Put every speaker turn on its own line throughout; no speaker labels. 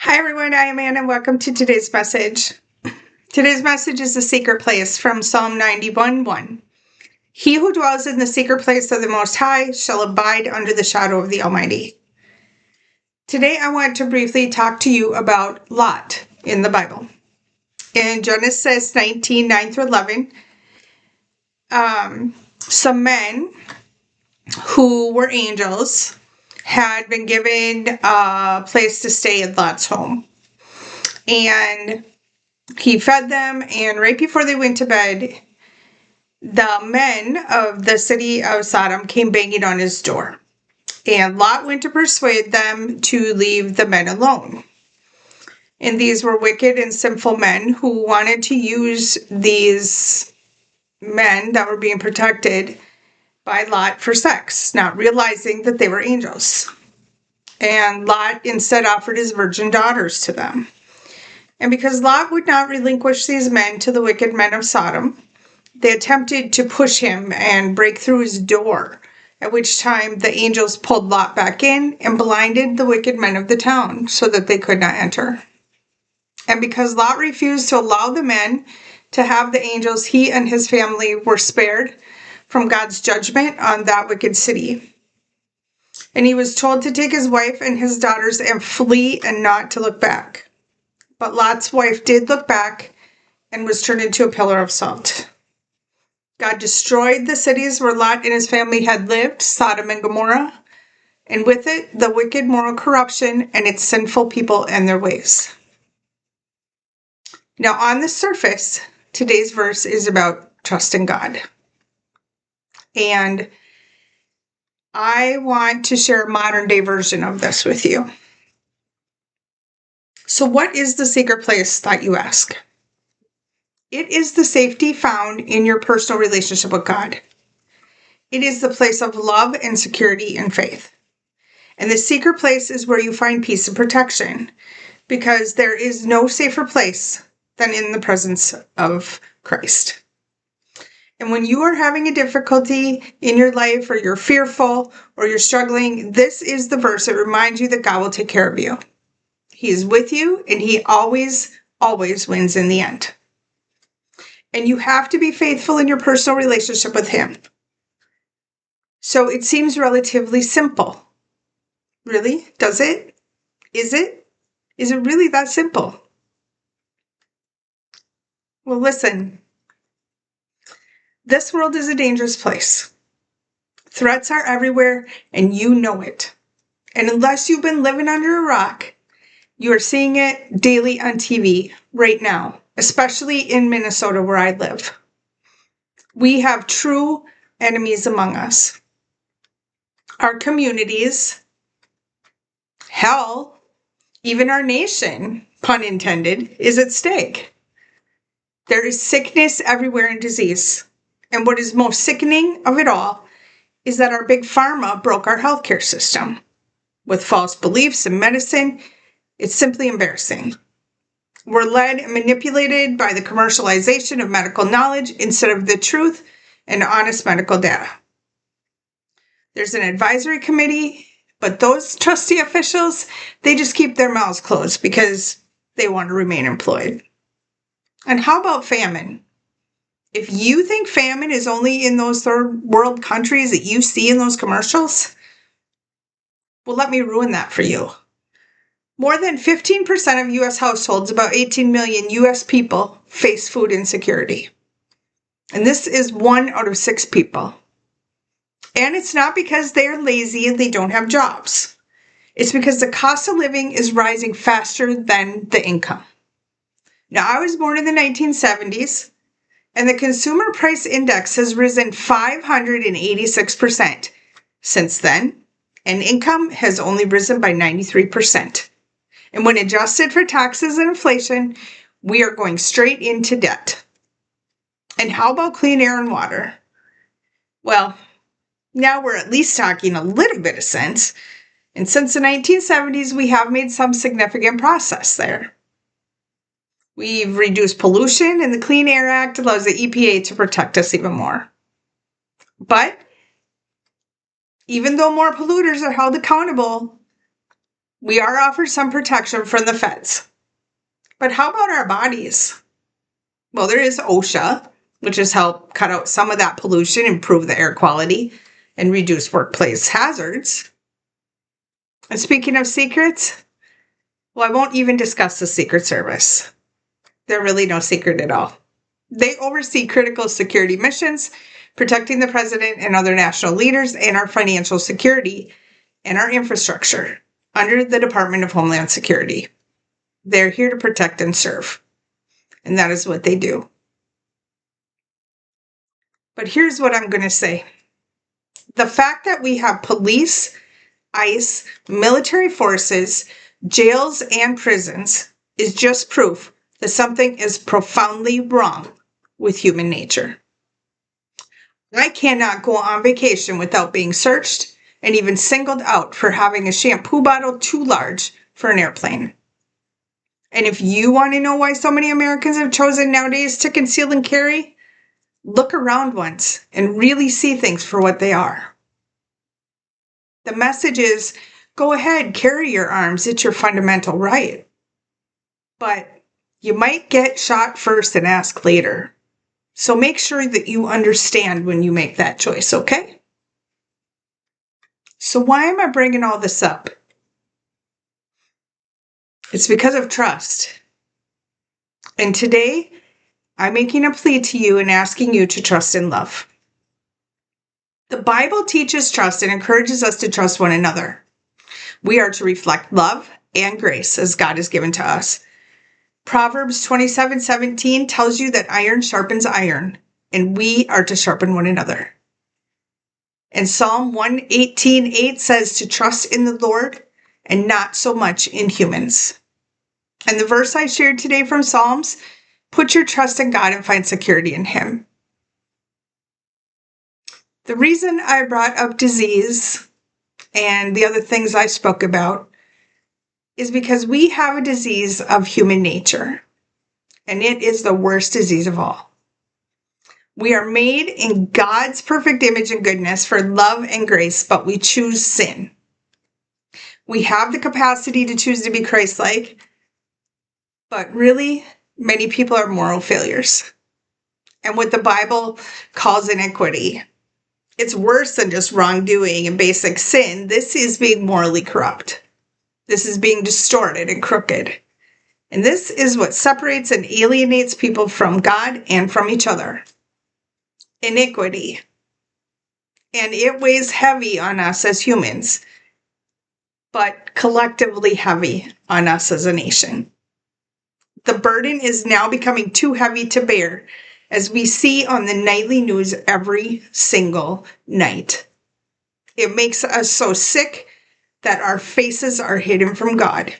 Hi everyone, I am Ann and welcome to today's message. Today's message is the secret place from Psalm 91:1. He who dwells in the secret place of the Most High shall abide under the shadow of the Almighty. Today I want to briefly talk to you about Lot in the Bible. In Genesis 19:9-11, some men who were angels had been given a place to stay in Lot's home. And he fed them, and right before they went to bed, the men of the city of Sodom came banging on his door. And Lot went to persuade them to leave the men alone. And these were wicked and sinful men who wanted to use these men that were being protected by Lot for sex, not realizing that they were angels. And Lot instead offered his virgin daughters to them. And because Lot would not relinquish these men to the wicked men of Sodom, they attempted to push him and break through his door, at which time the angels pulled Lot back in and blinded the wicked men of the town so that they could not enter. And because Lot refused to allow the men to have the angels, he and his family were spared from God's judgment on that wicked city. And he was told to take his wife and his daughters and flee and not to look back. But Lot's wife did look back and was turned into a pillar of salt. God destroyed the cities where Lot and his family had lived, Sodom and Gomorrah, and with it, the wicked moral corruption and its sinful people and their ways. Now, on the surface, today's verse is about trusting God. And I want to share a modern day version of this with you. So what is the secret place that you ask? It is the safety found in your personal relationship with God. It is the place of love and security and faith. And the secret place is where you find peace and protection, because there is no safer place than in the presence of Christ. And when you are having a difficulty in your life, or you're fearful, or you're struggling, this is the verse that reminds you that God will take care of you. He is with you, and he always, always wins in the end. And you have to be faithful in your personal relationship with him. So it seems relatively simple. Really? Does it? Is it? Is it really that simple? Well, listen. This world is a dangerous place. Threats are everywhere, and you know it. And unless you've been living under a rock, you are seeing it daily on TV right now, especially in Minnesota where I live. We have true enemies among us. Our communities, hell, even our nation, pun intended, is at stake. There is sickness everywhere and disease. And what is most sickening of it all is that our big pharma broke our healthcare system with false beliefs in medicine. It's simply embarrassing. We're led and manipulated by the commercialization of medical knowledge instead of the truth and honest medical data. There's an advisory committee, but those trusty officials, they just keep their mouths closed because they want to remain employed. And how about famine? If you think famine is only in those third world countries that you see in those commercials, well, let me ruin that for you. More than 15% of U.S. households, about 18 million U.S. people, face food insecurity. And this is 1 out of 6 people. And it's not because they're lazy and they don't have jobs. It's because the cost of living is rising faster than the income. Now, I was born in the 1970s, and the Consumer Price Index has risen 586% since then, and income has only risen by 93%. And when adjusted for taxes and inflation, we are going straight into debt. And how about clean air and water? Well, now we're at least talking a little bit of sense. And since the 1970s, we have made some significant progress there. We've reduced pollution, and the Clean Air Act allows the EPA to protect us even more. But even though more polluters are held accountable, We are offered some protection from the feds. But how about our bodies? Well, there is OSHA, which has helped cut out some of that pollution, improve the air quality, and reduce workplace hazards. And speaking of secrets, well, I won't even discuss the Secret Service. They're really no secret at all. They oversee critical security missions, protecting the president and other national leaders, and our financial security and our infrastructure under the Department of Homeland Security. They're here to protect and serve. And that is what they do. But here's what I'm going to say. The fact that we have police, ICE, military forces, jails, and prisons is just proof that something is profoundly wrong with human nature. I cannot go on vacation without being searched and even singled out for having a shampoo bottle too large for an airplane. And if you want to know why so many Americans have chosen nowadays to conceal and carry, look around once and really see things for what they are. The message is, go ahead, carry your arms. It's your fundamental right. But you might get shot first and ask later. So make sure that you understand when you make that choice, okay? So why am I bringing all this up? It's because of trust. And today, I'm making a plea to you and asking you to trust in love. The Bible teaches trust and encourages us to trust one another. We are to reflect love and grace as God has given to us. Proverbs 27:17 tells you that iron sharpens iron, and we are to sharpen one another. And Psalm 118:8 says to trust in the Lord and not so much in humans. And the verse I shared today from Psalms, put your trust in God and find security in Him. The reason I brought up disease and the other things I spoke about is because we have a disease of human nature, and it is the worst disease of all. We are made in God's perfect image and goodness for love and grace, but we choose sin. We have the capacity to choose to be Christ-like, but really, many people are moral failures. And what the Bible calls iniquity, it's worse than just wrongdoing and basic sin. This is being morally corrupt. This is being distorted and crooked. And this is what separates and alienates people from God and from each other. Iniquity. And it weighs heavy on us as humans, but collectively heavy on us as a nation. The burden is now becoming too heavy to bear, as we see on the nightly news every single night. It makes us so sick that our faces are hidden from God,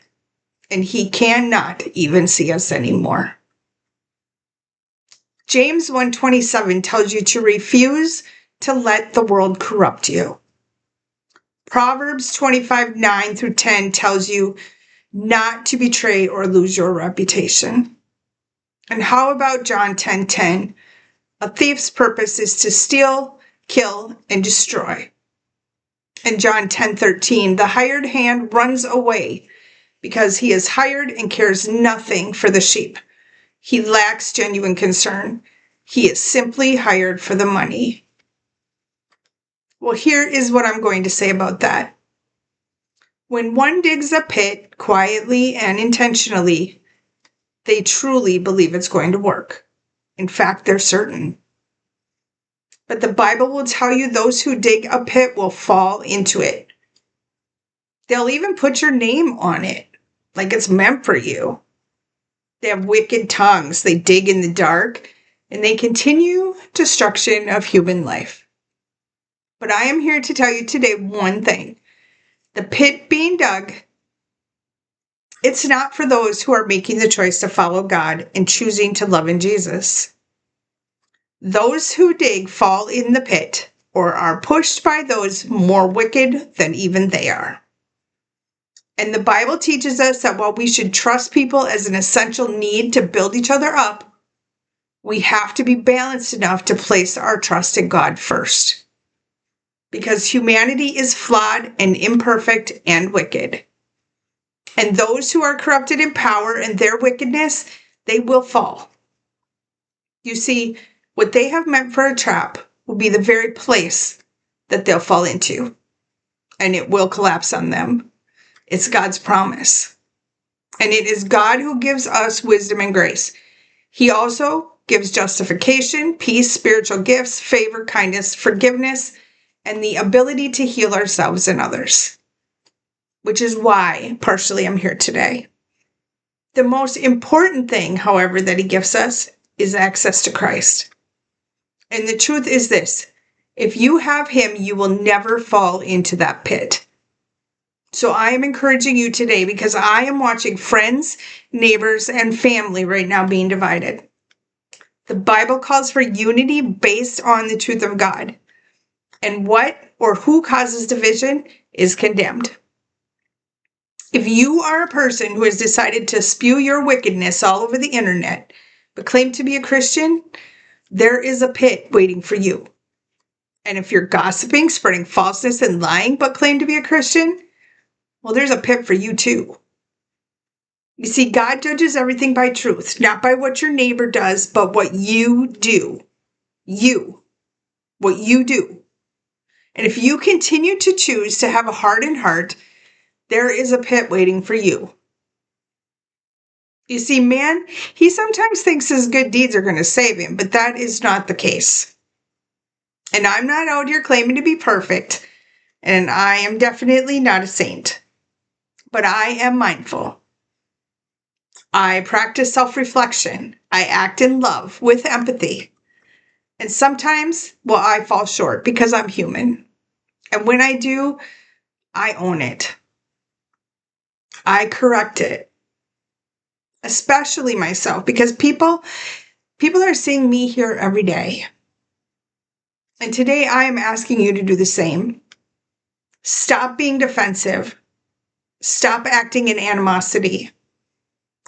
and He cannot even see us anymore. James 1:27 tells you to refuse to let the world corrupt you. Proverbs 25:9 through 10 tells you not to betray or lose your reputation. And how about John 10:10? A thief's purpose is to steal, kill, and destroy. And John 10:13, the hired hand runs away because he is hired and cares nothing for the sheep. He lacks genuine concern. He is simply hired for the money. Well, here is what I'm going to say about that. When one digs a pit quietly and intentionally, they truly believe it's going to work. In fact, they're certain. But the Bible will tell you those who dig a pit will fall into it. They'll even put your name on it, like it's meant for you. They have wicked tongues. They dig in the dark, and they continue destruction of human life. But I am here to tell you today one thing. The pit being dug, it's not for those who are making the choice to follow God and choosing to love in Jesus. Those who dig fall in the pit or are pushed by those more wicked than even they are. And the Bible teaches us that while we should trust people as an essential need to build each other up, we have to be balanced enough to place our trust in God first. Because humanity is flawed and imperfect and wicked. And those who are corrupted in power and their wickedness, they will fall. You see, what they have meant for a trap will be the very place that they'll fall into. And it will collapse on them. It's God's promise. And it is God who gives us wisdom and grace. He also gives justification, peace, spiritual gifts, favor, kindness, forgiveness, and the ability to heal ourselves and others. Which is why, partially, I'm here today. The most important thing, however, that he gives us is access to Christ. And the truth is this: if you have him, you will never fall into that pit. So I am encouraging you today, because I am watching friends, neighbors, and family right now being divided. The Bible calls for unity based on the truth of God. And what or who causes division is condemned. If you are a person who has decided to spew your wickedness all over the internet, but claim to be a Christian, there is a pit waiting for you. And if you're gossiping, spreading falseness, and lying, but claim to be a Christian, well, there's a pit for you too. You see, God judges everything by truth, not by what your neighbor does, but what you do. What you do. And if you continue to choose to have a hardened heart, there is a pit waiting for you. You see, man, he sometimes thinks his good deeds are going to save him, but that is not the case. And I'm not out here claiming to be perfect, and I am definitely not a saint. But I am mindful. I practice self-reflection. I act in love with empathy. And sometimes, well, I fall short because I'm human. And when I do, I own it. I correct it. Especially myself, because people are seeing me here every day. And today I am asking you to do the same. Stop being defensive. Stop acting in animosity.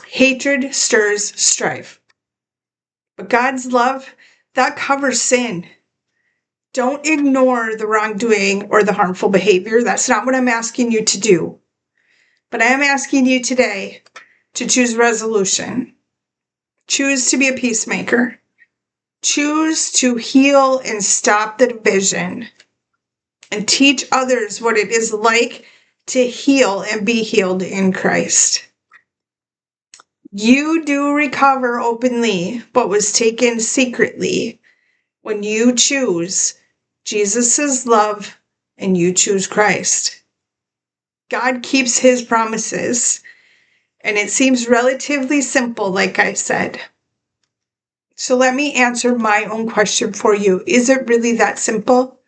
Hatred stirs strife. But God's love, that covers sin. Don't ignore the wrongdoing or the harmful behavior. That's not what I'm asking you to do. But I am asking you today to choose resolution. Choose to be a peacemaker. Choose to heal and stop the division. And teach others what it is like to heal and be healed in Christ. You do recover openly what was taken secretly when you choose Jesus' love and you choose Christ. God keeps his promises, and it seems relatively simple, like I said. So let me answer my own question for you. Is it really that simple?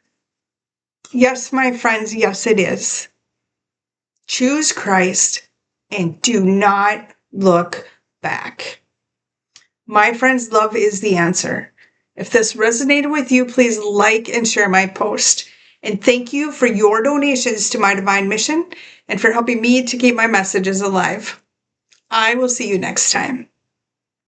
Yes, my friends, yes, it is. Choose Christ and do not look back. My friends, love is the answer. If this resonated with you, please like and share my post. And thank you for your donations to my divine mission and for helping me to keep my messages alive. I will see you next time.